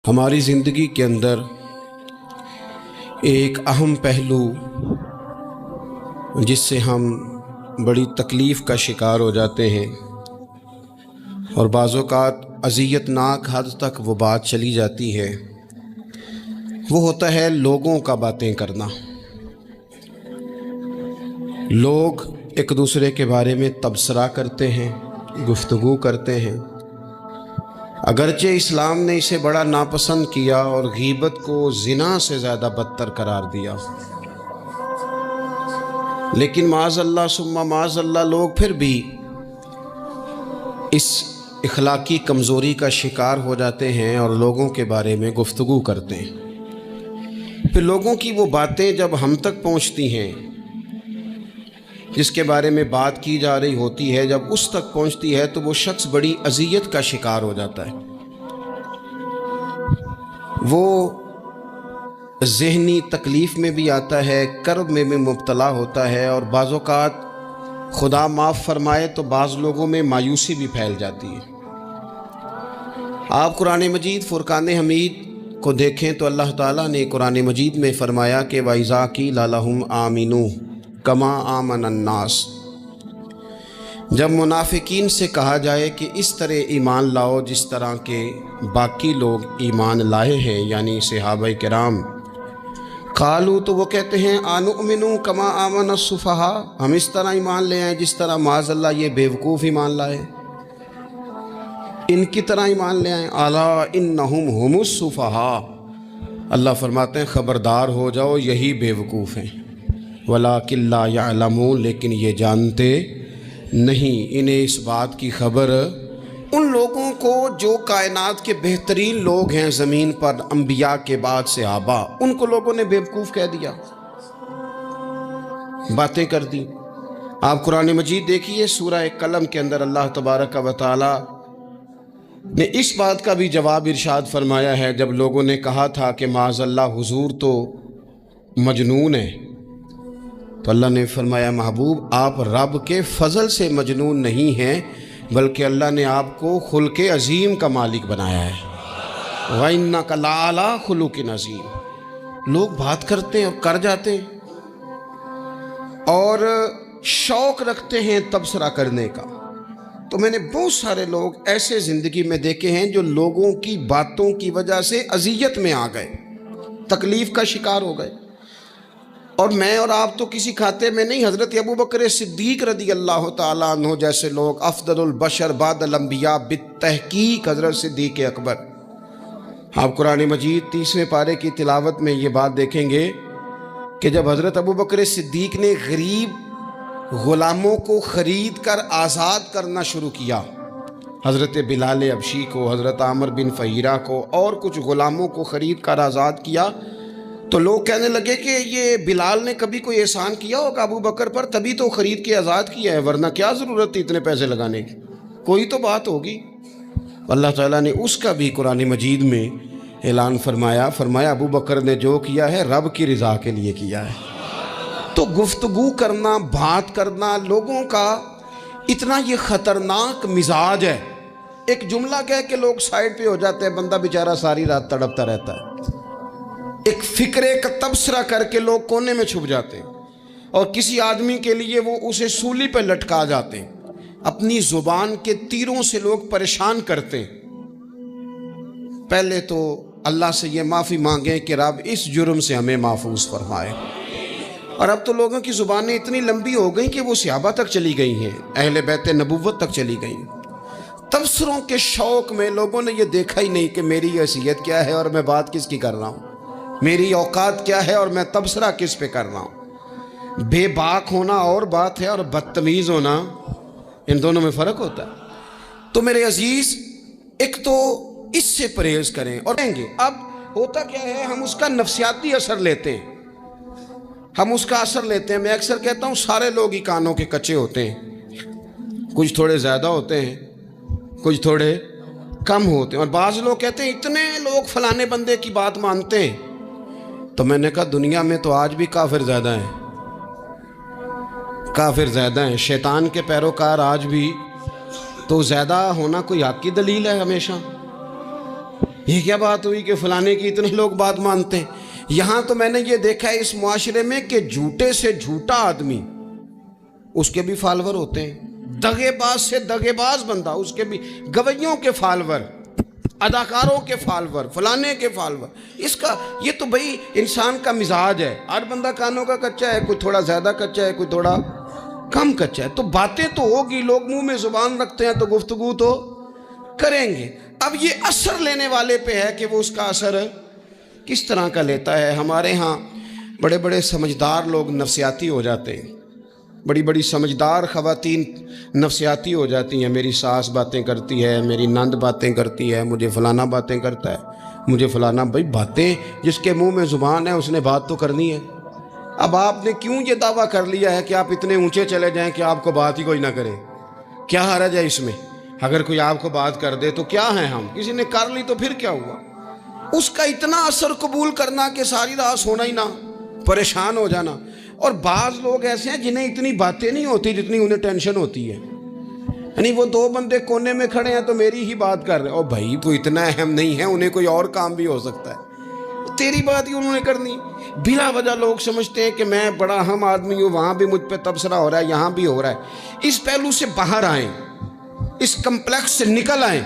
ہماری زندگی کے اندر ایک اہم پہلو جس سے ہم بڑی تکلیف کا شکار ہو جاتے ہیں اور بعض اوقات اذیت ناک حد تک وہ بات چلی جاتی ہے، وہ ہوتا ہے لوگوں کا باتیں کرنا۔ لوگ ایک دوسرے کے بارے میں تبصرہ کرتے ہیں، گفتگو کرتے ہیں، اگرچہ اسلام نے اسے بڑا ناپسند کیا اور غیبت کو زنا سے زیادہ بدتر قرار دیا، لیکن معاذ اللہ ثم معاذ اللہ لوگ پھر بھی اس اخلاقی کمزوری کا شکار ہو جاتے ہیں اور لوگوں کے بارے میں گفتگو کرتے ہیں۔ پھر لوگوں کی وہ باتیں جب ہم تک پہنچتی ہیں، جس کے بارے میں بات کی جا رہی ہوتی ہے، جب اس تک پہنچتی ہے تو وہ شخص بڑی اذیت کا شکار ہو جاتا ہے، وہ ذہنی تکلیف میں بھی آتا ہے، کرب میں بھی مبتلا ہوتا ہے، اور بعض اوقات خدا معاف فرمائے تو بعض لوگوں میں مایوسی بھی پھیل جاتی ہے۔ آپ قرآن مجید فرقان حمید کو دیکھیں تو اللہ تعالیٰ نے قرآن مجید میں فرمایا کہ وَإِذَا قِيلَ لَهُمْ آمِنُوا كَمَا آمَنَ النَّاسُ، جب منافقین سے کہا جائے کہ اس طرح ایمان لاؤ جس طرح کے باقی لوگ ایمان لائے ہیں، یعنی صحابہ کرام، قالوا تو وہ کہتے ہیں انؤمن کما آمن السفہاء، ہم اس طرح ایمان لے آئیں جس طرح معاذ اللہ یہ بیوقوف ایمان لائے، ان کی طرح ایمان لے آئیں۔ الا انہم هم السفہاء، اللہ فرماتے ہیں خبردار ہو جاؤ یہی بیوقوف ہیں، ولکن لا یعلمون، لیکن یہ جانتے نہیں، انہیں اس بات کی خبر ان لوگوں کو جو کائنات کے بہترین لوگ ہیں زمین پر، انبیاء کے بعد صحابہ، ان کو لوگوں نے بیوقوف کہہ دیا، باتیں کر دی۔ آپ قرآن مجید دیکھیے سورہ قلم کے اندر اللہ تبارک و تعالی نے اس بات کا بھی جواب ارشاد فرمایا ہے، جب لوگوں نے کہا تھا کہ معاذ اللہ حضور تو مجنون ہے، تو اللہ نے فرمایا محبوب آپ رب کے فضل سے مجنون نہیں ہیں، بلکہ اللہ نے آپ کو خلق عظیم کا مالک بنایا ہے۔ وَإِنَّكَ لَعَلَىٰ خُلُقٍ عَظِيمٍ، لوگ بات کرتے ہیں اور کر جاتے ہیں اور شوق رکھتے ہیں تبصرہ کرنے کا۔ تو میں نے بہت سارے لوگ ایسے زندگی میں دیکھے ہیں جو لوگوں کی باتوں کی وجہ سے اذیت میں آ گئے، تکلیف کا شکار ہو گئے، اور میں اور آپ تو کسی کھاتے میں نہیں۔ حضرت ابوبکر صدیق رضی اللہ تعالیٰ عنہ جیسے لوگ، افضل البشر بعد الانبیاء بالتحقیق حضرت صدیق اکبر، آپ قرآن مجید 30ویں پارے کی تلاوت میں یہ بات دیکھیں گے کہ جب حضرت ابوبکر صدیق نے غریب غلاموں کو خرید کر آزاد کرنا شروع کیا، حضرت بلال حبشی کو، حضرت عامر بن فہیرہ کو، اور کچھ غلاموں کو خرید کر آزاد کیا، تو لوگ کہنے لگے کہ یہ بلال نے کبھی کوئی احسان کیا ہوگا ابو بکر پر، تبھی تو خرید کے آزاد کیا ہے، ورنہ کیا ضرورت تھی اتنے پیسے لگانے کی، کوئی تو بات ہوگی۔ اللہ تعالیٰ نے اس کا بھی قرآن مجید میں اعلان فرمایا ابو بکر نے جو کیا ہے رب کی رضا کے لیے کیا ہے۔ تو گفتگو کرنا، بات کرنا، لوگوں کا اتنا یہ خطرناک مزاج ہے، ایک جملہ کہہ کے لوگ سائڈ پہ ہو جاتے ہیں، بندہ بیچارہ ساری رات تڑپتا رہتا ہے، ایک فکرے کا تبصرہ کر کے لوگ کونے میں چھپ جاتے ہیں، اور کسی آدمی کے لیے وہ اسے سولی پہ لٹکا جاتے ہیں، اپنی زبان کے تیروں سے لوگ پریشان کرتے ہیں۔ پہلے تو اللہ سے یہ معافی مانگیں کہ رب اس جرم سے ہمیں محفوظ فرمائے۔ اور اب تو لوگوں کی زبانیں اتنی لمبی ہو گئیں کہ وہ صحابہ تک چلی گئی ہیں، اہل بیت نبوت تک چلی گئیں۔ تبصروں کے شوق میں لوگوں نے یہ دیکھا ہی نہیں کہ میری حیثیت کیا ہے اور میں بات کس کی کر رہا ہوں، میری اوقات کیا ہے اور میں تبصرہ کس پہ کر رہا ہوں۔ بے باک ہونا اور بات ہے اور بدتمیز ہونا، ان دونوں میں فرق ہوتا ہے۔ تو میرے عزیز، ایک تو اس سے پرہیز کریں اور کہیں گے۔ اب ہوتا کیا ہے، ہم اس کا نفسیاتی اثر لیتے ہیں، ہم اس کا اثر لیتے ہیں۔ میں اکثر کہتا ہوں سارے لوگ ہی کانوں کے کچے ہوتے ہیں، کچھ تھوڑے زیادہ ہوتے ہیں، کچھ تھوڑے کم ہوتے ہیں، اور بعض لوگ کہتے ہیں اتنے لوگ فلانے بندے کی بات مانتے ہیں۔ تو میں نے کہا دنیا میں تو آج بھی کافر زیادہ ہیں، کافر زیادہ ہیں، شیطان کے پیروکار آج بھی، تو زیادہ ہونا کوئی حق کی دلیل ہے ہمیشہ؟ یہ کیا بات ہوئی کہ فلانے کی اتنے لوگ بات مانتے ہیں؟ یہاں تو میں نے یہ دیکھا ہے اس معاشرے میں کہ جھوٹے سے جھوٹا آدمی، اس کے بھی فالوور ہوتے ہیں، دغے باز سے دغے باز بندہ، اس کے بھی گویوں کے فالوور، اداکاروں کے فالوور، فلانے کے فالوور۔ اس کا یہ تو بھئی انسان کا مزاج ہے، ہر بندہ کانوں کا کچا ہے، کوئی تھوڑا زیادہ کچا ہے، کوئی تھوڑا کم کچا ہے، تو باتیں تو ہوگی، لوگ منہ میں زبان رکھتے ہیں تو گفتگو تو کریں گے۔ اب یہ اثر لینے والے پہ ہے کہ وہ اس کا اثر کس طرح کا لیتا ہے۔ ہمارے ہاں بڑے بڑے سمجھدار لوگ نفسیاتی ہو جاتے ہیں، بڑی بڑی سمجھدار خواتین نفسیاتی ہو جاتی ہیں، میری ساس باتیں کرتی ہے، میری نند باتیں کرتی ہے، مجھے فلانا باتیں کرتا ہے، مجھے فلانا۔ بھائی باتیں، جس کے منہ میں زبان ہے اس نے بات تو کرنی ہے۔ اب آپ نے کیوں یہ دعویٰ کر لیا ہے کہ آپ اتنے اونچے چلے جائیں کہ آپ کو بات ہی کوئی نہ کرے؟ کیا حرج ہے اس میں؟ اگر کوئی آپ کو بات کر دے تو کیا ہیں ہم، کسی نے کر لی تو پھر کیا ہوا؟ اس کا اتنا اثر قبول کرنا کہ ساری رات سونا ہی نہ، پریشان ہو جانا۔ اور بعض لوگ ایسے ہیں جنہیں اتنی باتیں نہیں ہوتی جتنی انہیں ٹینشن ہوتی ہے، یعنی وہ دو بندے کونے میں کھڑے ہیں تو میری ہی بات کر رہے ہیں، اور بھائی تو اتنا اہم نہیں ہے، انہیں کوئی اور کام بھی ہو سکتا ہے، تیری بات ہی انہوں نے کرنی۔ بلا وجہ لوگ سمجھتے ہیں کہ میں بڑا اہم آدمی ہوں، وہاں بھی مجھ پہ تبصرہ ہو رہا ہے، یہاں بھی ہو رہا ہے۔ اس پہلو سے باہر آئیں، اس کمپلیکس سے نکل آئیں۔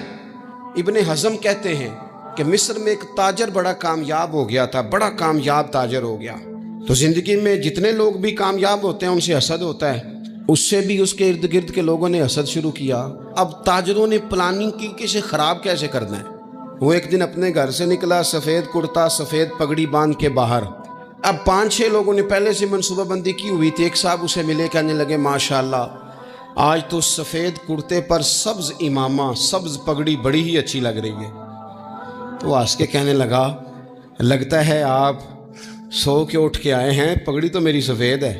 ابن حزم کہتے ہیں کہ مصر میں ایک تاجر بڑا کامیاب ہو گیا تھا، بڑا کامیاب تاجر ہو گیا، تو زندگی میں جتنے لوگ بھی کامیاب ہوتے ہیں ان سے حسد ہوتا ہے، اس سے بھی اس کے ارد گرد کے لوگوں نے حسد شروع کیا۔ اب تاجروں نے پلاننگ کی کہ اسے خراب کیسے کرنا ہے۔ وہ ایک دن اپنے گھر سے نکلا، سفید کرتا سفید پگڑی باندھ کے باہر۔ اب 5-6 لوگوں نے پہلے سے منصوبہ بندی کی ہوئی تھی۔ ایک صاحب اسے ملے، کہنے لگے ماشاءاللہ آج تو سفید کرتے پر سبز امامہ، سبز پگڑی بڑی ہی اچھی لگ رہی ہے۔ تو وہ ہنس کے کہنے لگا لگتا ہے آپ سو کے اٹھ کے آئے ہیں، پگڑی تو میری سفید ہے۔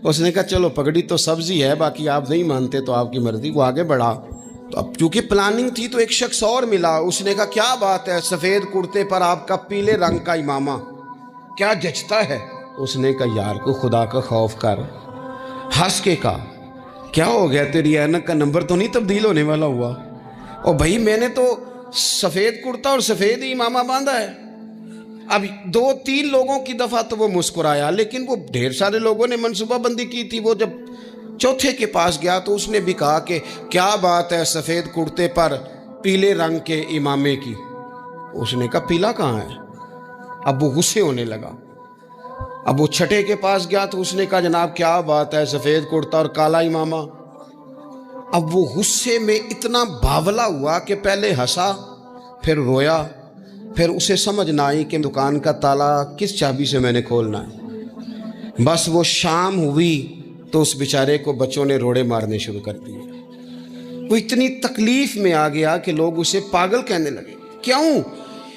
اس نے کہا چلو پگڑی تو سبز ہی ہے، باقی آپ نہیں مانتے تو آپ کی مرضی۔ وہ آگے بڑھا، تو اب چونکہ پلاننگ تھی تو ایک شخص اور ملا، اس نے کہا کیا بات ہے، سفید کرتے پر آپ کا پیلے رنگ کا امامہ کیا جچتا ہے۔ اس نے کہا یار کو خدا کا خوف کر، ہنس کے کہا کیا ہو گیا، تیری اینک کا نمبر تو نہیں تبدیل ہونے والا ہوا؟ اور بھائی میں نے تو سفید کرتا اور سفید ہی امامہ باندھا ہے۔ اب 2-3 لوگوں کی دفعہ تو وہ مسکرایا، لیکن وہ ڈھیر سارے لوگوں نے منصوبہ بندی کی تھی۔ وہ جب چوتھے کے پاس گیا تو اس نے بھی کہا کہ کیا بات ہے سفید کرتے پر پیلے رنگ کے امامے کی۔ اس نے کہا پیلا کہاں ہے؟ اب وہ غصے ہونے لگا۔ اب وہ چھٹے کے پاس گیا تو اس نے کہا جناب کیا بات ہے سفید کرتا اور کالا امامہ۔ اب وہ غصے میں اتنا باولا ہوا کہ پہلے ہنسا پھر رویا، پھر اسے سمجھ نہ آئی کہ دکان کا تالا کس چابی سے میں نے کھولنا ہے۔ بس وہ شام ہوئی تو اس بیچارے کو بچوں نے روڑے مارنے شروع کر دیے۔ وہ اتنی تکلیف میں آ گیا کہ لوگ اسے پاگل کہنے لگے۔ کیوں؟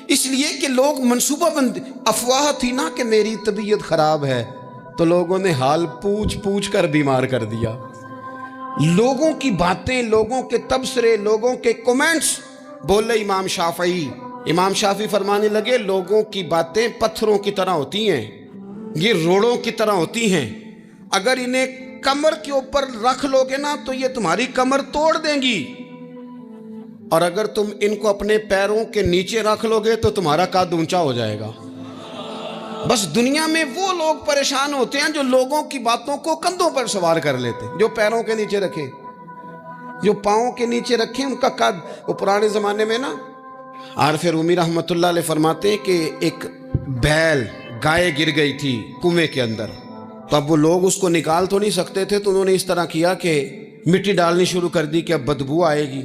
اس لیے کہ لوگ منصوبہ بند، افواہ تھی نا کہ میری طبیعت خراب ہے، تو لوگوں نے حال پوچھ پوچھ کر بیمار کر دیا۔ لوگوں کی باتیں، لوگوں کے تبصرے، لوگوں کے کومنٹس۔ بولے امام شافعی فرمانے لگے لوگوں کی باتیں پتھروں کی طرح ہوتی ہیں، یہ روڑوں کی طرح ہوتی ہیں، اگر انہیں کمر کے اوپر رکھ لو گے نا تو یہ تمہاری کمر توڑ دیں گی، اور اگر تم ان کو اپنے پیروں کے نیچے رکھ لو گے تو تمہارا قد اونچا ہو جائے گا۔ بس دنیا میں وہ لوگ پریشان ہوتے ہیں جو لوگوں کی باتوں کو کندھوں پر سوار کر لیتے ہیں، جو پیروں کے نیچے رکھے، جو پاؤں کے نیچے رکھے ان کا قد۔ وہ پرانے زمانے میں نا عارف رومی رحمۃ اللہ علیہ فرماتے ہیں کہ ایک بیل گائے گر گئی تھی کنویں کے اندر، تو اب وہ لوگ اس کو نکال تو نہیں سکتے تھے، تو انہوں نے اس طرح کیا کہ مٹی ڈالنی شروع کر دی کہ اب بدبو آئے گی،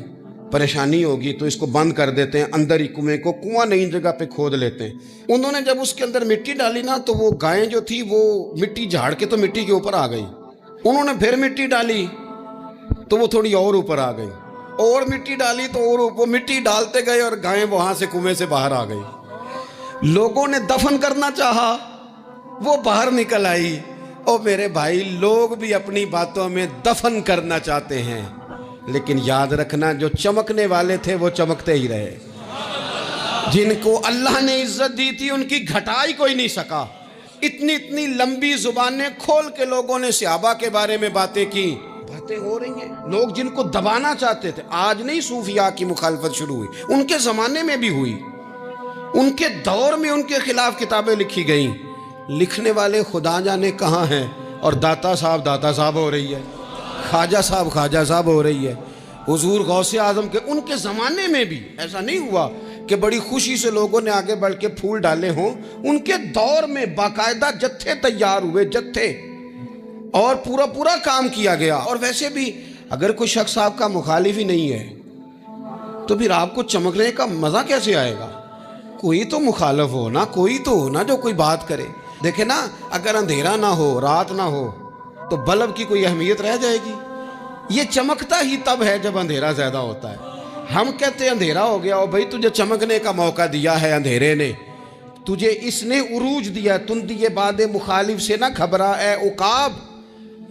پریشانی ہوگی، تو اس کو بند کر دیتے ہیں اندر ہی کنویں کو، کنواں نئی جگہ پہ کھود لیتے ہیں۔ انہوں نے جب اس کے اندر مٹی ڈالی نا تو وہ گائیں جو تھی وہ مٹی جھاڑ کے تو مٹی کے اوپر آ گئی، انہوں نے پھر مٹی ڈالی تو وہ تھوڑی اور اوپر آ گئی، اور مٹی ڈالی تو اور وہ مٹی ڈالتے گئے اور گائیں وہاں سے کنویں سے باہر آ گئی۔ لوگوں نے دفن کرنا چاہا، وہ باہر نکل آئی۔ اور میرے بھائی لوگ بھی اپنی باتوں میں دفن کرنا چاہتے ہیں، لیکن یاد رکھنا جو چمکنے والے تھے وہ چمکتے ہی رہے، جن کو اللہ نے عزت دی تھی ان کی گھٹا ہی کوئی نہیں سکا۔ اتنی لمبی زبانیں کھول کے لوگوں نے صحابہ کے بارے میں باتیں کی، باتیں ہو رہی ہیں۔ لوگ جن کو دبانا چاہتے تھے، آج نہیں صوفیاء کی مخالفت شروع ہوئی، ان کے زمانے میں بھی ہوئی۔ ان کے دور میں ان کے خلاف کتابیں لکھی گئیں، لکھنے والے خدا جانے کہاں ہیں، اور داتا صاحب ہو رہی ہے، خواجہ صاحب ہو رہی ہے۔ حضور غوث اعظم کے ان کے زمانے میں بھی ایسا نہیں ہوا کہ بڑی خوشی سے لوگوں نے آگے بڑھ کے پھول ڈالے ہوں، ان کے دور میں باقاعدہ جتھے تیار ہوئے، جتھے، اور پورا کام کیا گیا۔ اور ویسے بھی اگر کوئی شخص آپ کا مخالف ہی نہیں ہے تو پھر آپ کو چمکنے کا مزہ کیسے آئے گا؟ کوئی تو مخالف ہو نا، کوئی تو ہو نا جو کوئی بات کرے۔ دیکھیں نا، اگر اندھیرا نہ ہو، رات نہ ہو، تو بلب کی کوئی اہمیت رہ جائے گی؟ یہ چمکتا ہی تب ہے جب اندھیرا زیادہ ہوتا ہے۔ ہم کہتے ہیں اندھیرا ہو گیا، اور بھائی تجھے چمکنے کا موقع دیا ہے اندھیرے نے، تجھے اس نے عروج دیا، تندی باد مخالف سے نہ گھبرا اے عقاب،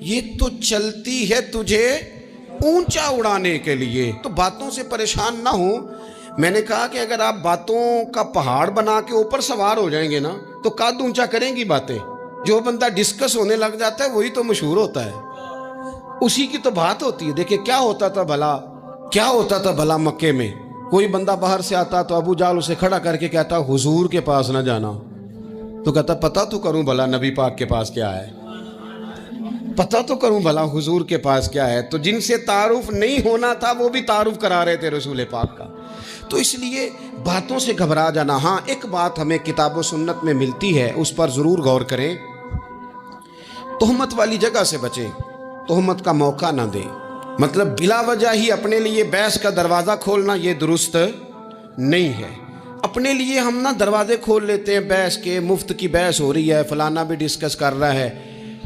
یہ تو چلتی ہے تجھے اونچا اڑانے کے لیے، تو باتوں سے پریشان نہ ہو۔ میں نے کہا کہ اگر آپ باتوں کا پہاڑ بنا کے اوپر سوار ہو جائیں گے نا تو قد اونچا کریں گی باتیں۔ جو بندہ ڈسکس ہونے لگ جاتا ہے وہی تو مشہور ہوتا ہے، اسی کی تو بات ہوتی ہے۔ دیکھیں کیا ہوتا تھا بھلا مکے میں، کوئی بندہ باہر سے آتا تو ابو جال اسے کھڑا کر کے کہتا حضور کے پاس نہ جانا، تو کہتا پتہ تو کروں بھلا نبی پاک کے پاس کیا ہے، پتہ تو کروں بھلا حضور کے پاس کیا ہے۔ تو جن سے تعارف نہیں ہونا تھا وہ بھی تعارف کرا رہے تھے رسول پاک کا۔ تو اس لیے باتوں سے گھبرا جانا، ہاں ایک بات ہمیں کتاب و سنت میں ملتی ہے، اس پر ضرور غور کریں، تہمت والی جگہ سے بچیں، تہمت کا موقع نہ دیں۔ مطلب بلا وجہ ہی اپنے لیے بحث کا دروازہ کھولنا یہ درست نہیں ہے۔ اپنے لیے ہم نہ دروازے کھول لیتے ہیں بحث کے، مفت کی بحث ہو رہی ہے، فلانا بھی ڈسکس کر رہا ہے۔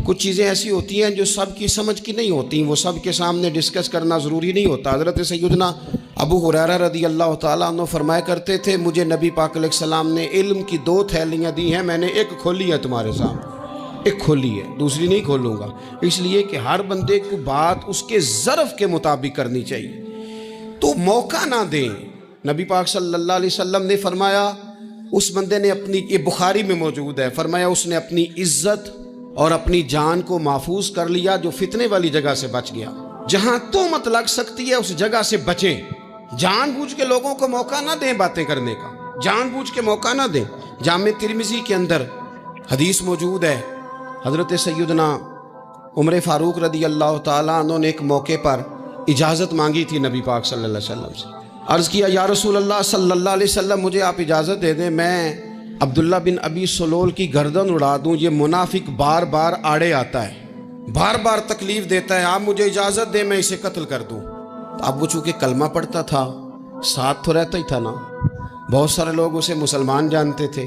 کچھ چیزیں ایسی ہوتی ہیں جو سب کی سمجھ کی نہیں ہوتی، وہ سب کے سامنے ڈسکس کرنا ضروری نہیں ہوتا۔ حضرت سیدنا ابو ہریرہ رضی اللہ تعالیٰ عنہ فرمایا کرتے تھے، مجھے نبی پاک علیہ السلام نے علم کی 2 تھیلیاں دی ہیں، میں نے ایک کھولی ہے تمہارے سامنے، ایک کھولی ہے، دوسری نہیں کھولوں گا، اس لیے کہ ہر بندے کو بات اس کے ظرف کے مطابق کرنی چاہیے۔ تو موقع نہ دیں۔ نبی پاک صلی اللہ علیہ وسلم نے فرمایا، اس بندے نے اپنی، یہ بخاری میں موجود ہے، فرمایا اس نے اپنی عزت اور اپنی جان کو محفوظ کر لیا جو فتنے والی جگہ سے بچ گیا۔ جہاں تہمت لگ سکتی ہے اس جگہ سے بچیں، جان بوجھ کے لوگوں کو موقع نہ دیں باتیں کرنے کا، جان بوجھ کے موقع نہ دیں۔ جامع ترمذی کے اندر حدیث موجود ہے، حضرت سیدنا عمر فاروق رضی اللہ تعالیٰ عنہ نے ایک موقع پر اجازت مانگی تھی نبی پاک صلی اللہ علیہ وسلم سے۔ عرض کیا یا رسول اللہ صلی اللہ علیہ وسلم، مجھے آپ اجازت دے دیں، میں عبداللہ بن ابی سلول کی گردن اڑا دوں، یہ منافق بار بار آڑے آتا ہے، بار بار تکلیف دیتا ہے، آپ مجھے اجازت دیں میں اسے قتل کر دوں۔ تو اب وہ چونکہ کلمہ پڑھتا تھا، ساتھ تو رہتا ہی تھا نا، بہت سارے لوگ اسے مسلمان جانتے تھے،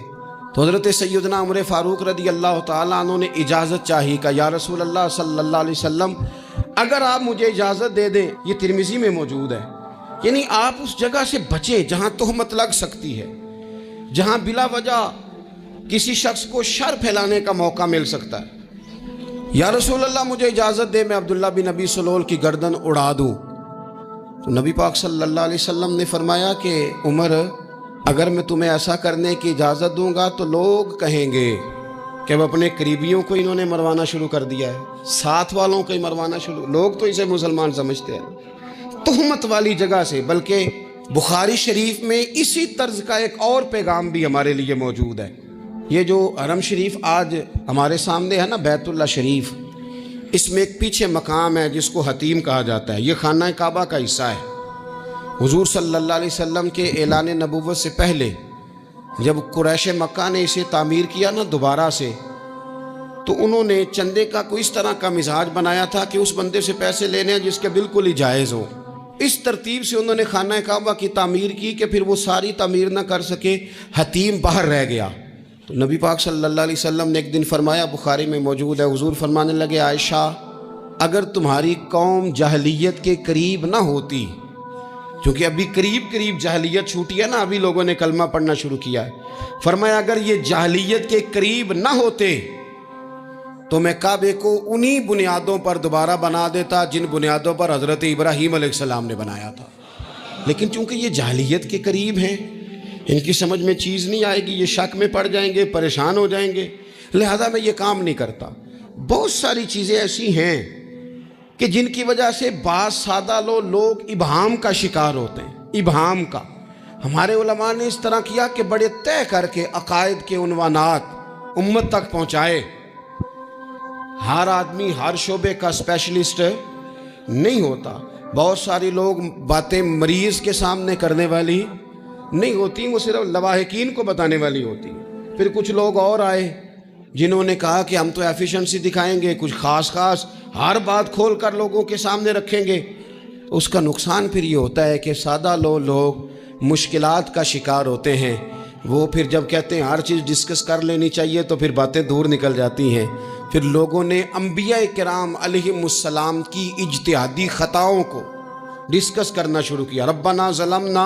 تو حضرت سیدنا عمر فاروق رضی اللہ تعالیٰ عنہ نے اجازت چاہی، کہ یا رسول اللہ صلی اللہ علیہ وسلم اگر آپ مجھے اجازت دے دیں، یہ ترمذی میں موجود ہے، یعنی آپ اس جگہ سے بچیں جہاں تہمت لگ سکتی ہے، جہاں بلا وجہ کسی شخص کو شر پھیلانے کا موقع مل سکتا ہے۔ یا رسول اللہ مجھے اجازت دے میں عبداللہ بن ابی سلول کی گردن اڑا دوں۔ تو نبی پاک صلی اللہ علیہ وسلم نے فرمایا کہ عمر، اگر میں تمہیں ایسا کرنے کی اجازت دوں گا تو لوگ کہیں گے کہ اب اپنے قریبیوں کو انہوں نے مروانا شروع کر دیا ہے، ساتھ والوں کو ہی مروانا شروع، لوگ تو اسے مسلمان سمجھتے ہیں۔ تہمت والی جگہ سے، بلکہ بخاری شریف میں اسی طرز کا ایک اور پیغام بھی ہمارے لیے موجود ہے۔ یہ جو حرم شریف آج ہمارے سامنے ہے نا، بیت اللہ شریف، اس میں ایک پیچھے مقام ہے جس کو حتیم کہا جاتا ہے، یہ خانہ کعبہ کا حصہ ہے۔ حضور صلی اللہ علیہ وسلم کے اعلان نبوت سے پہلے جب قریش مکہ نے اسے تعمیر کیا نا دوبارہ سے، تو انہوں نے چندے کا کوئی اس طرح کا مزاج بنایا تھا کہ اس بندے سے پیسے لینے ہیں جس کے بالکل ہی جائز ہو۔ اس ترتیب سے انہوں نے خانہ کعبہ کی تعمیر کی کہ پھر وہ ساری تعمیر نہ کر سکے، حتیم باہر رہ گیا۔ تو نبی پاک صلی اللہ علیہ وسلم نے ایک دن فرمایا، بخاری میں موجود ہے، حضور فرمانے لگے، عائشہ اگر تمہاری قوم جاہلیت کے قریب نہ ہوتی، کیونکہ ابھی قریب جاہلیت چھوٹی ہے نا، ابھی لوگوں نے کلمہ پڑھنا شروع کیا ہے، فرمایا اگر یہ جاہلیت کے قریب نہ ہوتے تو میں کعبے کو انہی بنیادوں پر دوبارہ بنا دیتا جن بنیادوں پر حضرت ابراہیم علیہ السلام نے بنایا تھا۔ لیکن چونکہ یہ جاہلیت کے قریب ہیں، ان کی سمجھ میں چیز نہیں آئے گی، یہ شک میں پڑ جائیں گے، پریشان ہو جائیں گے، لہذا میں یہ کام نہیں کرتا۔ بہت ساری چیزیں ایسی ہیں کہ جن کی وجہ سے بعض سادہ لوگ ابہام کا شکار ہوتے ہیں، ابہام کا۔ ہمارے علماء نے اس طرح کیا کہ بڑے طے کر کے عقائد کے عنوانات امت تک پہنچائے۔ ہر آدمی ہر شعبے کا اسپیشلسٹ نہیں ہوتا، بہت سارے لوگ باتیں مریض کے سامنے کرنے والی نہیں ہوتی، وہ صرف لواحقین کو بتانے والی ہوتی۔ پھر کچھ لوگ اور آئے جنہوں نے کہا کہ ہم تو ایفیشنسی دکھائیں گے، کچھ خاص ہر بات کھول کر لوگوں کے سامنے رکھیں گے۔ اس کا نقصان پھر یہ ہوتا ہے کہ سادہ لوگ مشکلات کا شکار ہوتے ہیں۔ وہ پھر جب کہتے ہیں ہر چیز ڈسکس کر لینی چاہیے تو پھر باتیں دور نکل جاتی ہیں۔ پھر لوگوں نے انبیاء کرام علیہم السلام کی اجتہادی خطاؤں کو ڈسکس کرنا شروع کیا۔ ربنا ظلمنا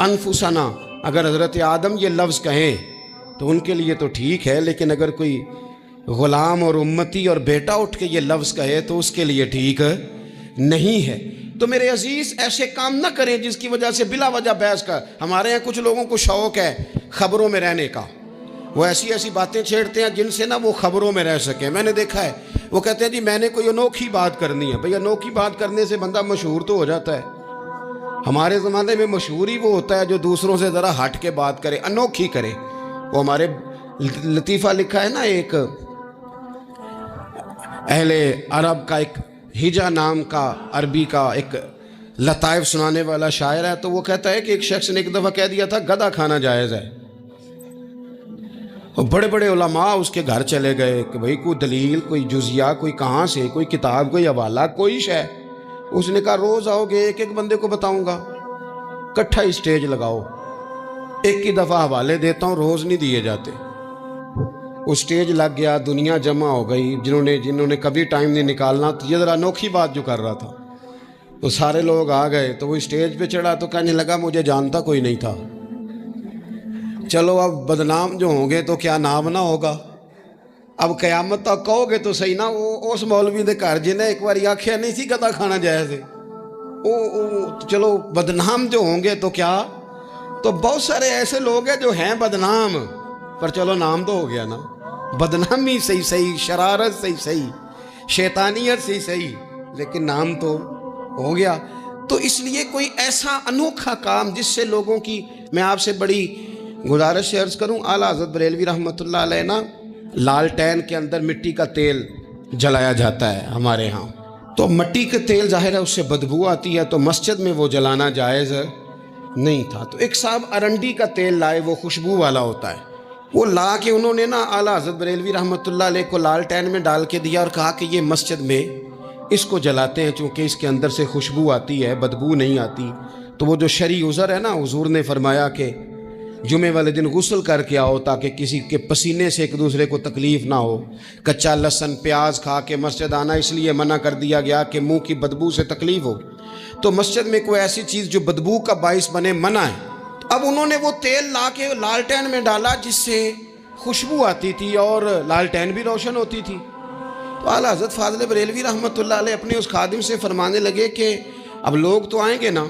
انفسنا، اگر حضرت آدم یہ لفظ کہیں تو ان کے لیے تو ٹھیک ہے، لیکن اگر کوئی غلام اور امتی اور بیٹا اٹھ کے یہ لفظ کہے تو اس کے لیے ٹھیک نہیں ہے۔ تو میرے عزیز ایسے کام نہ کریں جس کی وجہ سے بلا وجہ بحث کا۔ ہمارے یہاں کچھ لوگوں کو شوق ہے خبروں میں رہنے کا، وہ ایسی باتیں چھیڑتے ہیں جن سے نہ وہ خبروں میں رہ سکیں۔ میں نے دیکھا ہے وہ کہتے ہیں جی میں نے کوئی انوکھی بات کرنی ہے۔ بھئی انوکھی بات کرنے سے بندہ مشہور تو ہو جاتا ہے۔ ہمارے زمانے میں مشہور ہی وہ ہوتا ہے جو دوسروں سے ذرا ہٹ کے بات کرے، انوکھی کرے۔ وہ ہمارے لطیفہ لکھا ہے نا، ایک اہل عرب کا ایک ہجا نام کا عربی کا ایک لطائف سنانے والا شاعر ہے، تو وہ کہتا ہے کہ ایک شخص نے ایک دفعہ کہہ دیا تھا گدھا کھانا جائز ہے۔ اور بڑے بڑے علماء اس کے گھر چلے گئے کہ بھئی کوئی دلیل، کوئی جزیہ، کوئی کہاں سے، کوئی کتاب، کوئی حوالہ، کوئی شے۔ اس نے کہا روز آؤ گے ایک بندے کو بتاؤں گا، کٹھا اسٹیج لگاؤ، ایک ہی دفعہ حوالے دیتا ہوں، روز نہیں دیے جاتے۔ وہ سٹیج لگ گیا، دنیا جمع ہو گئی، جنہوں نے کبھی ٹائم نہیں نکالنا، تو یہ ذرا انوکھی بات جو کر رہا تھا، تو سارے لوگ آ گئے۔ تو وہ سٹیج پہ چڑھا تو کہنے لگا مجھے جانتا کوئی نہیں تھا، چلو اب بدنام جو ہوں گے تو کیا نام نہ ہوگا، اب قیامت تک کہو گے تو صحیح نا۔ وہ اس مولوی دے گھر جنہیں ایک بار آکھیا نہیں سی گدھا کھانا جائز ہے، چلو بدنام جو ہوں گے تو کیا۔ تو بہت سارے ایسے لوگ ہیں جو ہیں بدنام، پر چلو نام تو ہو گیا نا، بدنامی صحیح، شرارت صحیح، شیطانیت صحیح، لیکن نام تو ہو گیا۔ تو اس لیے کوئی ایسا انوکھا کام جس سے لوگوں کی، میں آپ سے بڑی گزارش سے عرض کروں، اعلیٰ حضرت بریلوی رحمۃ اللہ علیہ نا لالٹین کے اندر مٹی کا تیل جلایا جاتا ہے ہمارے ہاں، تو مٹی کا تیل ظاہر ہے اس سے بدبو آتی ہے، تو مسجد میں وہ جلانا جائز نہیں تھا۔ تو ایک صاحب ارنڈی کا تیل لائے، وہ خوشبو والا ہوتا ہے، وہ لا کے انہوں نے نا اعلیٰ حضرت بریلوی رحمۃ اللہ علیہ کو لالٹین میں ڈال کے دیا اور کہا کہ یہ مسجد میں اس کو جلاتے ہیں چونکہ اس کے اندر سے خوشبو آتی ہے، بدبو نہیں آتی۔ تو وہ جو شرعی عذر ہے نا، حضور نے فرمایا کہ جمعے والے دن غسل کر کے آؤ تاکہ کسی کے پسینے سے ایک دوسرے کو تکلیف نہ ہو۔ کچا لہسن پیاز کھا کے مسجد آنا اس لیے منع کر دیا گیا کہ منہ کی بدبو سے تکلیف ہو، تو مسجد میں کوئی ایسی چیز جو بدبو کا باعث بنے منع ہے۔ اب انہوں نے وہ تیل لا کے لالٹین میں ڈالا جس سے خوشبو آتی تھی اور لالٹین بھی روشن ہوتی تھی۔ تو اعلیٰ حضرت فاضل بریلوی رحمۃ اللہ علیہ اپنے اس خادم سے فرمانے لگے کہ اب لوگ تو آئیں گے نا،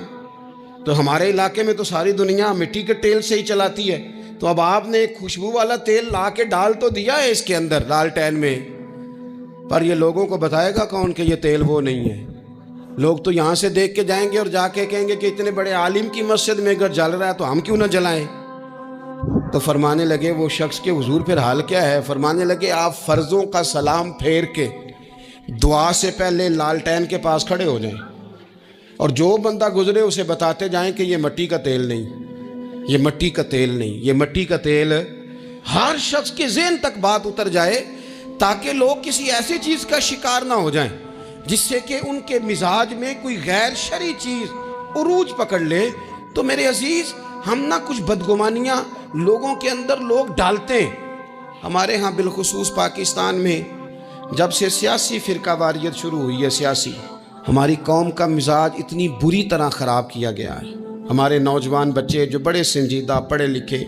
تو ہمارے علاقے میں تو ساری دنیا مٹی کے تیل سے ہی چلاتی ہے، تو اب آپ نے ایک خوشبو والا تیل لا کے ڈال تو دیا ہے اس کے اندر لالٹین میں، پر یہ لوگوں کو بتائے گا کون کہ یہ تیل وہ نہیں ہے؟ لوگ تو یہاں سے دیکھ کے جائیں گے اور جا کے کہیں گے کہ اتنے بڑے عالم کی مسجد میں اگر جل رہا ہے تو ہم کیوں نہ جلائیں۔ تو فرمانے لگے وہ شخص کے حضور پھر حال کیا ہے؟ فرمانے لگے آپ فرضوں کا سلام پھیر کے دعا سے پہلے لالٹین کے پاس کھڑے ہو جائیں اور جو بندہ گزرے اسے بتاتے جائیں کہ یہ مٹی کا تیل نہیں، یہ مٹی کا تیل نہیں، یہ مٹی کا تیل۔ ہر شخص کے ذہن تک بات اتر جائے تاکہ لوگ کسی ایسی چیز کا شکار نہ ہو جائیں جس سے کہ ان کے مزاج میں کوئی غیر شرعی چیز عروج پکڑ لے۔ تو میرے عزیز ہم نہ کچھ بدگمانیاں لوگوں کے اندر لوگ ڈالتے ہیں۔ ہمارے ہاں بالخصوص پاکستان میں جب سے سیاسی فرقہ واریت شروع ہوئی ہے، سیاسی، ہماری قوم کا مزاج اتنی بری طرح خراب کیا گیا ہے۔ ہمارے نوجوان بچے جو بڑے سنجیدہ پڑھے لکھے،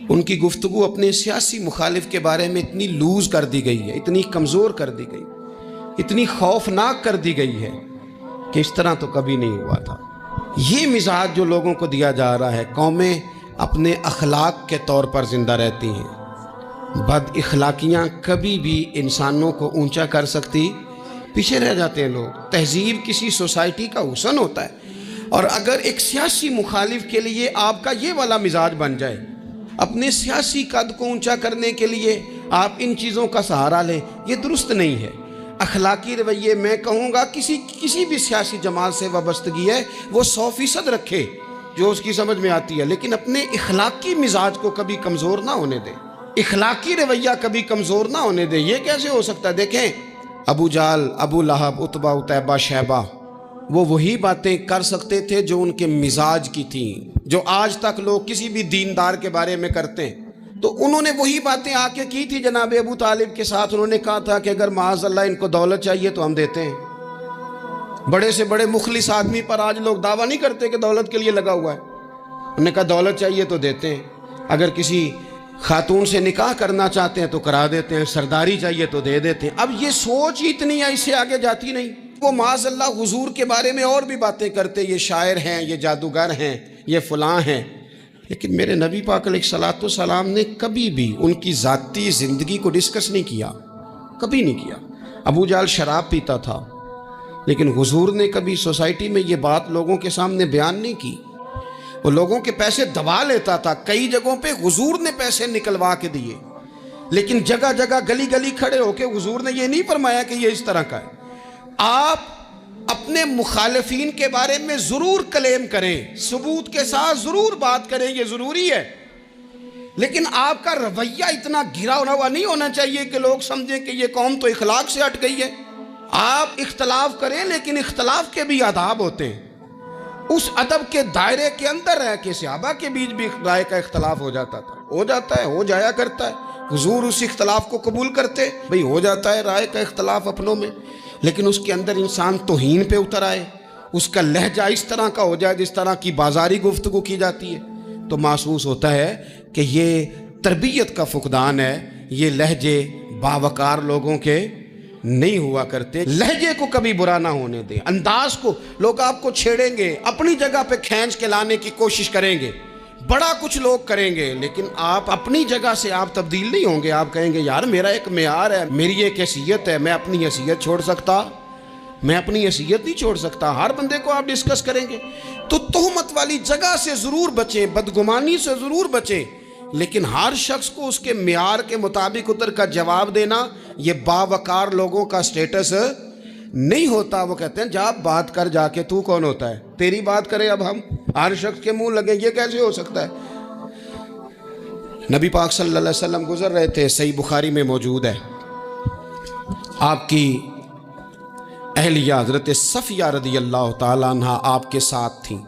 ان کی گفتگو اپنے سیاسی مخالف کے بارے میں اتنی لوز کر دی گئی ہے، اتنی کمزور کر دی گئی، اتنی خوفناک کر دی گئی ہے کہ اس طرح تو کبھی نہیں ہوا تھا۔ یہ مزاج جو لوگوں کو دیا جا رہا ہے، قومیں اپنے اخلاق کے طور پر زندہ رہتی ہیں۔ بد اخلاقیاں کبھی بھی انسانوں کو اونچا کر سکتی، پیچھے رہ جاتے ہیں لوگ۔ تہذیب کسی سوسائٹی کا حسن ہوتا ہے۔ اور اگر ایک سیاسی مخالف کے لیے آپ کا یہ والا مزاج بن جائے، اپنے سیاسی قد کو اونچا کرنے کے لیے آپ ان چیزوں کا سہارا لیں، یہ درست نہیں ہے۔ اخلاقی رویے میں کہوں گا کسی بھی سیاسی جماعت سے وابستگی ہے وہ 100% رکھے جو اس کی سمجھ میں آتی ہے، لیکن اپنے اخلاقی مزاج کو کبھی کمزور نہ ہونے دے، اخلاقی رویہ کبھی کمزور نہ ہونے دے۔ یہ کیسے ہو سکتا ہے؟ دیکھیں ابو جہل، ابو لہب، عتبہ، عتیبہ، شیبہ، وہ وہی باتیں کر سکتے تھے جو ان کے مزاج کی تھیں، جو آج تک لوگ کسی بھی دیندار کے بارے میں کرتے ہیں۔ تو انہوں نے وہی باتیں آ کے کی تھی جناب ابو طالب کے ساتھ۔ انہوں نے کہا تھا کہ اگر معاذ اللہ ان کو دولت چاہیے تو ہم دیتے ہیں۔ بڑے سے بڑے مخلص آدمی پر آج لوگ دعویٰ نہیں کرتے کہ دولت کے لیے لگا ہوا ہے، انہوں نے کہا دولت چاہیے تو دیتے ہیں، اگر کسی خاتون سے نکاح کرنا چاہتے ہیں تو کرا دیتے ہیں، سرداری چاہیے تو دے دیتے ہیں۔ اب یہ سوچ ہی اتنی ہے، اس سے آگے جاتی نہیں۔ وہ معاذ اللہ حضور کے بارے میں اور بھی باتیں کرتے، یہ شاعر ہیں، یہ جادوگر ہیں، یہ فلاں ہیں، لیکن میرے نبی پاک علیہ الصلوۃ والسلام نے کبھی بھی ان کی ذاتی زندگی کو ڈسکس نہیں کیا، کبھی نہیں کیا۔ ابو جہل شراب پیتا تھا، لیکن حضور نے کبھی سوسائٹی میں یہ بات لوگوں کے سامنے بیان نہیں کی۔ وہ لوگوں کے پیسے دبا لیتا تھا، کئی جگہوں پہ حضور نے پیسے نکلوا کے دیے، لیکن جگہ جگہ گلی گلی کھڑے ہو کے حضور نے یہ نہیں فرمایا کہ یہ اس طرح کا ہے۔ آپ اپنے مخالفین کے بارے میں ضرور کلیم کریں، ثبوت کے ساتھ ضرور بات کریں، یہ ضروری ہے، لیکن آپ کا رویہ اتنا گھرا ہوا نہیں ہونا چاہیے کہ لوگ سمجھیں کہ یہ قوم تو اخلاق سے ہٹ گئی ہے۔ آپ اختلاف کریں، لیکن اختلاف کے بھی آداب ہوتے ہیں، اس ادب کے دائرے کے اندر رہ کے۔ صحابہ کے بیچ بھی رائے کا اختلاف ہو جاتا تھا، ہو جاتا ہے، ہو جایا کرتا ہے، حضور اس اختلاف کو قبول کرتے، بھئی ہو جاتا ہے رائے کا اختلاف اپنوں میں، لیکن اس کے اندر انسان توہین پہ اتر آئے، اس کا لہجہ اس طرح کا ہو جائے جس طرح کی بازاری گفتگو کی جاتی ہے، تو محسوس ہوتا ہے کہ یہ تربیت کا فقدان ہے، یہ لہجے باوقار لوگوں کے نہیں ہوا کرتے۔ لہجے کو کبھی برا نہ ہونے دیں، انداز کو، لوگ آپ کو چھیڑیں گے، اپنی جگہ پہ کھینچ کے لانے کی کوشش کریں گے، بڑا کچھ لوگ کریں گے، لیکن آپ اپنی جگہ سے آپ تبدیل نہیں ہوں گے۔ آپ کہیں گے یار میرا ایک معیار ہے، میری ایک حیثیت ہے، میں اپنی حیثیت چھوڑ سکتا؟ میں اپنی حیثیت نہیں چھوڑ سکتا۔ ہر بندے کو آپ ڈسکس کریں گے تو تہمت والی جگہ سے ضرور بچیں، بدگمانی سے ضرور بچیں، لیکن ہر شخص کو اس کے معیار کے مطابق اتر کا جواب دینا یہ باوقار لوگوں کا سٹیٹس نہیں ہوتا۔ وہ کہتے ہیں جا بات کر، جا کے تو کون ہوتا ہے تیری بات کرے، اب ہم ہر شخص کے منہ لگیں، یہ کیسے ہو سکتا ہے؟ نبی پاک صلی اللہ علیہ وسلم گزر رہے تھے، صحیح بخاری میں موجود ہے، آپ کی اہلیہ حضرت صفیہ رضی اللہ تعالیٰ عنہ آپ کے ساتھ تھیں،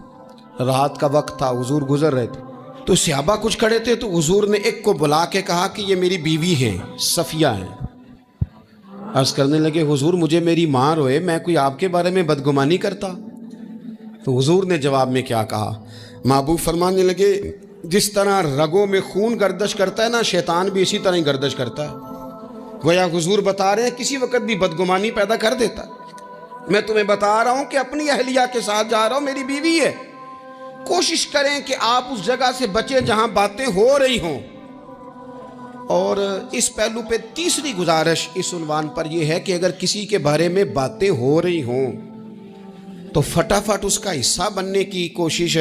رات کا وقت تھا، حضور گزر رہے تھے، تو صحابہ کچھ کھڑے تھے، تو حضور نے ایک کو بلا کے کہا کہ یہ میری بیوی ہیں، صفیہ ہیں۔ عرض کرنے لگے حضور مجھے میری ماں روئے، میں کوئی آپ کے بارے میں بدگمانی کرتا؟ تو حضور نے جواب میں کیا کہا؟ محبوب فرمانے لگے جس طرح رگوں میں خون گردش کرتا ہے نا، شیطان بھی اسی طرح ہی گردش کرتا ہے۔ گویا حضور بتا رہے ہیں کسی وقت بھی بدگمانی پیدا کر دیتا ہے۔ میں تمہیں بتا رہا ہوں کہ اپنی اہلیہ کے ساتھ جا رہا ہوں، میری بیوی ہے، کوشش کریں کہ آپ اس جگہ سے بچیں جہاں باتیں ہو رہی ہوں۔ اور اس پہلو پہ تیسری گزارش اس عنوان پر یہ ہے کہ اگر کسی کے بارے میں باتیں ہو رہی ہوں تو فٹافٹ اس کا حصہ بننے کی کوشش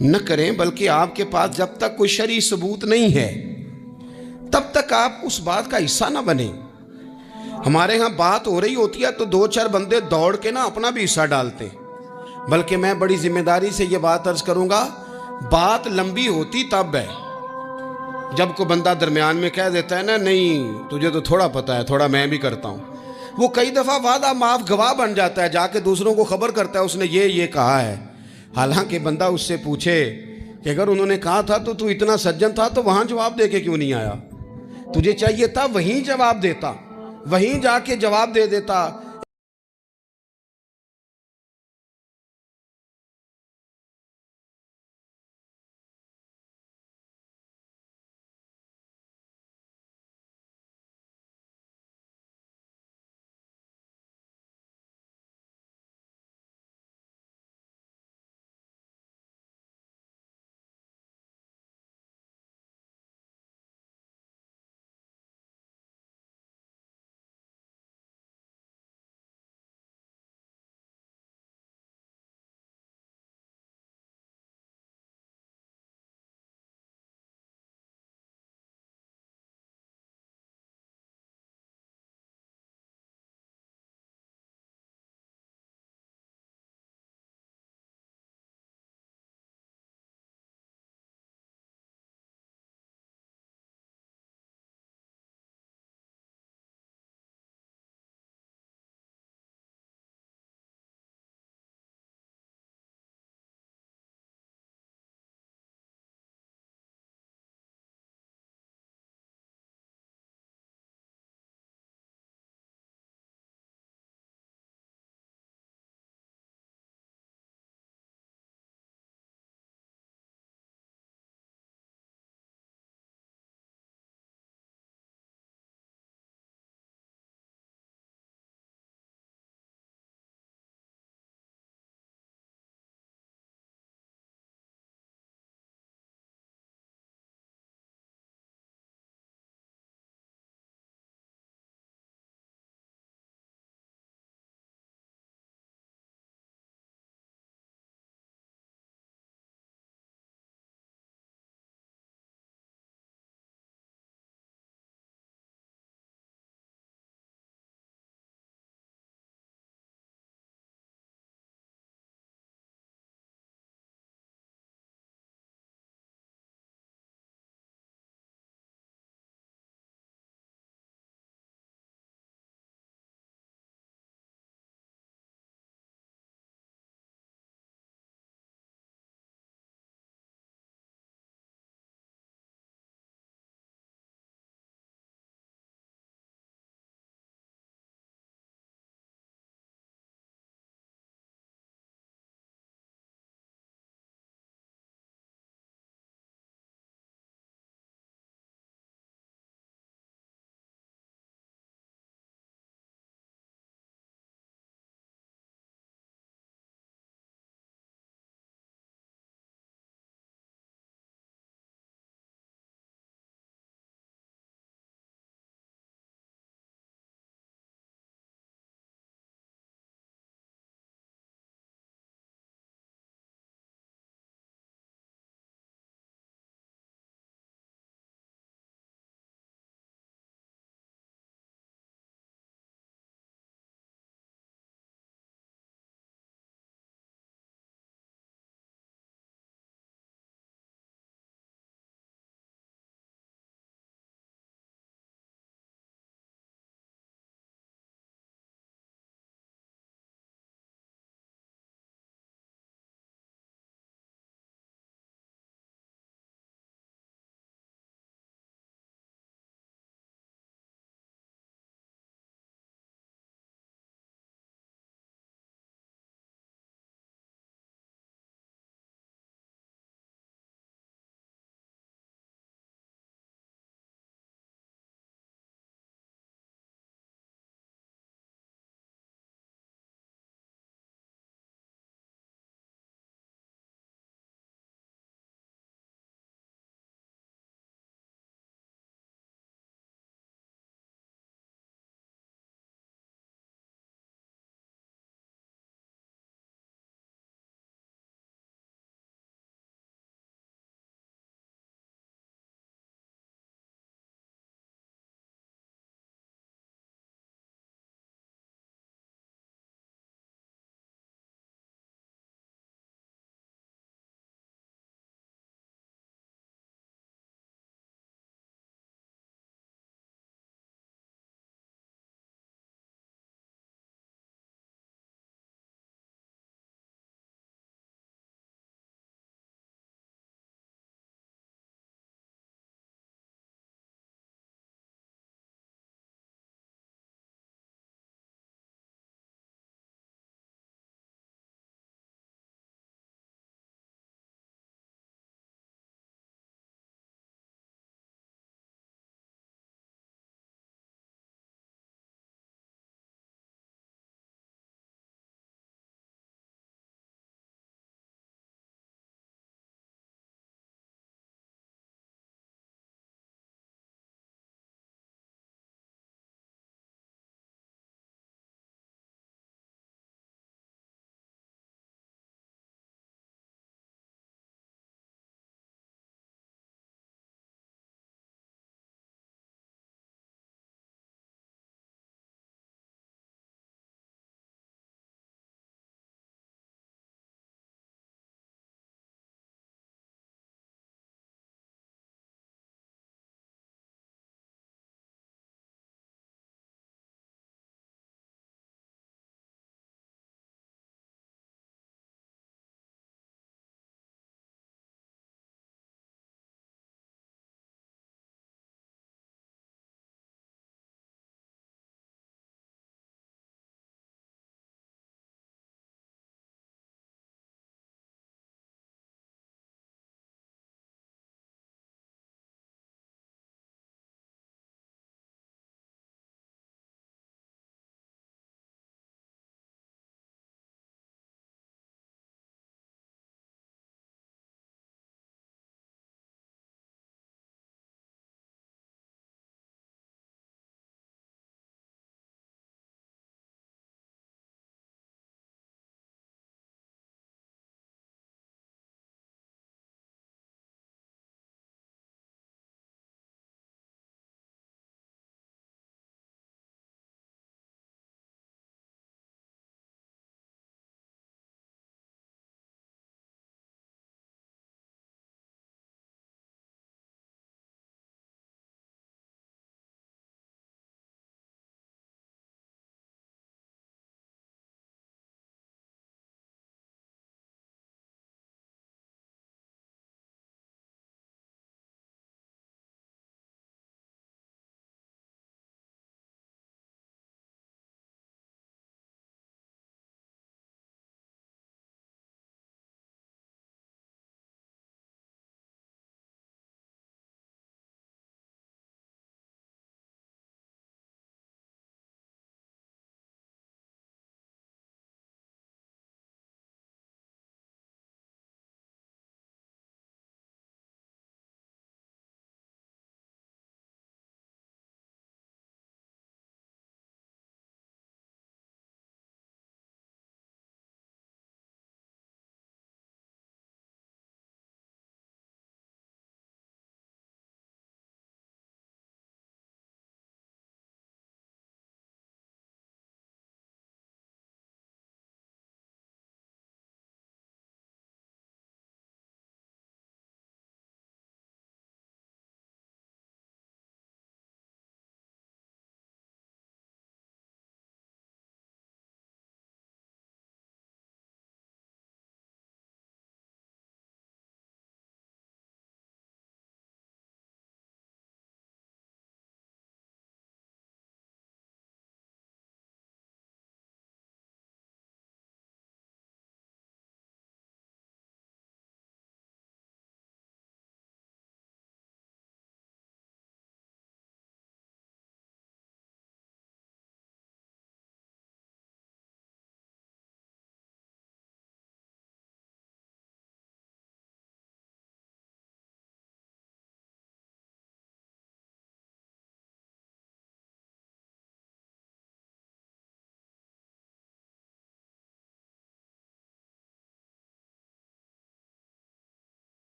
نہ کریں، بلکہ آپ کے پاس جب تک کوئی شرعی ثبوت نہیں ہے تب تک آپ اس بات کا حصہ نہ بنیں۔ ہمارے ہاں بات ہو رہی ہوتی ہے تو دو چار بندے دوڑ کے نا اپنا بھی حصہ ڈالتے ہیں، بلکہ میں بڑی ذمہ داری سے یہ بات عرض کروں گا، بات لمبی ہوتی تب ہے جب کوئی بندہ درمیان میں کہہ دیتا ہے نا نہیں تجھے تو تھوڑا پتہ ہے، تھوڑا میں بھی کرتا ہوں۔ وہ کئی دفعہ وعدہ معاف گواہ بن جاتا ہے، جا کے دوسروں کو خبر کرتا ہے اس نے یہ کہا ہے، حالانکہ بندہ اس سے پوچھے کہ اگر انہوں نے کہا تھا تو اتنا سجن تھا تو وہاں جواب دے کے کیوں نہیں آیا؟ تجھے چاہیے تھا وہیں جواب دیتا، وہیں جا کے جواب دے دیتا،